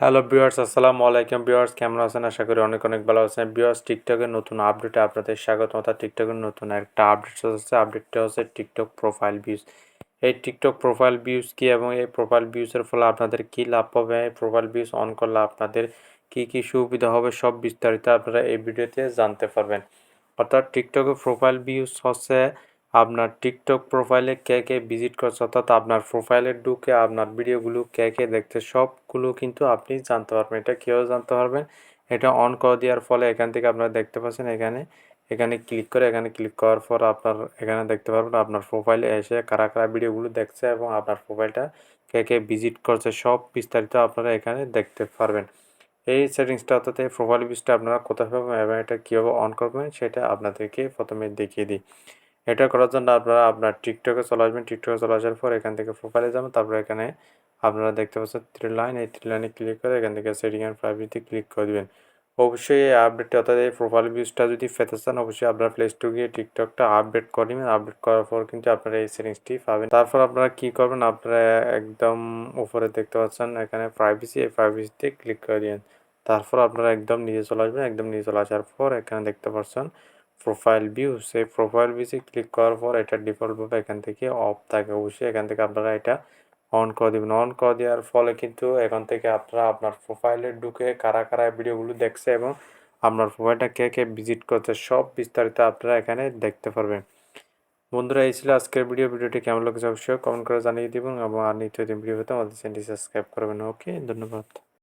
Hello viewers, আসসালামু আলাইকুম viewers, কেমন আছেন? আশা করি অনেক অনেক ভালো আছেন ভিউয়ার্স। টিকটকের নতুন আপডেটে আপনাদের স্বাগত। অর্থাৎ টিকটকের নতুন একটা আপডেট হচ্ছে, আপডেটটা হচ্ছে টিকটক প্রোফাইল ভিউজ। এই টিকটক প্রোফাইল ভিউজ কি এবং এই প্রোফাইল ভিউজের ফলে আপনাদের কি লাভ হবে, এই প্রোফাইল ভিউজ অন করলে আপনাদের কি কি সুবিধা হবে, সব বিস্তারিত আপনারা এই ভিডিওতে জানতে পারবেন। অর্থাৎ টিকটকের প্রোফাইল ভিউজ হচ্ছে আপনার টিকটক প্রোফাইলে কে কে ভিজিট করছে, অর্থাৎ আপনার প্রোফাইলে ঢুকে আপনার ভিডিওগুলো কে কে দেখতে, সবগুলো কিন্তু আপনি জানতে পারবেন। এটা কীভাবে জানতে পারবেন? এটা অন করে দেওয়ার ফলে এখান থেকে আপনারা দেখতে পাচ্ছেন, এখানে এখানে ক্লিক করে, এখানে ক্লিক করার পর আপনার এখানে দেখতে পারবেন আপনার প্রোফাইলে এসে কারা কারা ভিডিওগুলো দেখছে এবং আপনার প্রোফাইলটা কে কে ভিজিট করছে, সব বিস্তারিত আপনারা এখানে দেখতে পারবেন। এই সেটিংসটা, অর্থাৎ এই প্রোফাইল ভিউজটা আপনারা কোথায় পাবেন এবং এটা কীভাবে অন করবেন সেটা আপনাদেরকে প্রথমে দেখিয়ে দিই। এটা করার জন্য আপনারা আপনার টিকটকে চলে আসবেন। টিকটকে চলে আসার পর এখান থেকে প্রোফাইলে যাবেন। তারপরে এখানে আপনারা দেখতে পাচ্ছেন থ্রি লাইন, এই থ্রি লাইনে ক্লিক করে এখান থেকে সেটিং অ্যান্ড প্রাইভেসিতে ক্লিক করে দেবেন। অবশ্যই এই আপডেটটা, অর্থাৎ এই প্রোফাইল ভিউজটা যদি পেতে চান, অবশ্যই আপনারা প্লে স্টোর গিয়ে টিকটকটা আপডেট করে নেবেন। আপডেট করার পর কিন্তু আপনারা এই সেটিংসটি পাবেন। তারপর আপনারা কী করবেন, আপনারা একদম উপরে দেখতে পাচ্ছেন এখানে প্রাইভেসি, এই প্রাইভেসিতে ক্লিক করে দিবেন। তারপর আপনারা একদম নিচে চলে আসবেন। একদম নিচে চলে আসার পর এখানে দেখতে পাচ্ছেন প্রোফাইল ভিউ, সেই প্রোফাইল ভিউতে ক্লিক করার পর এটা ডিফল্টভাবে এখান থেকে অফ থাকে। অবশ্যই এখান থেকে আপনারা এটা অন করে দেবেন। অন করে দেওয়ার ফলে কিন্তু এখান থেকে আপনারা আপনার প্রোফাইলে ঢুকে কারা কারা ভিডিওগুলো দেখছে এবং আপনার প্রোফাইলটা কে কে ভিজিট করছে, সব বিস্তারিত আপনারা এখানে দেখতে পারবেন। বন্ধুরা, এই ছিল আজকের ভিডিওটি কেমন লাগছে অবশ্যই কমেন্ট করে জানিয়ে দিবেন এবং আর নিত্য দিন ভিডিও পেতে আমাদের চ্যানেলটি সাবস্ক্রাইব করবেন। ওকে, ধন্যবাদ।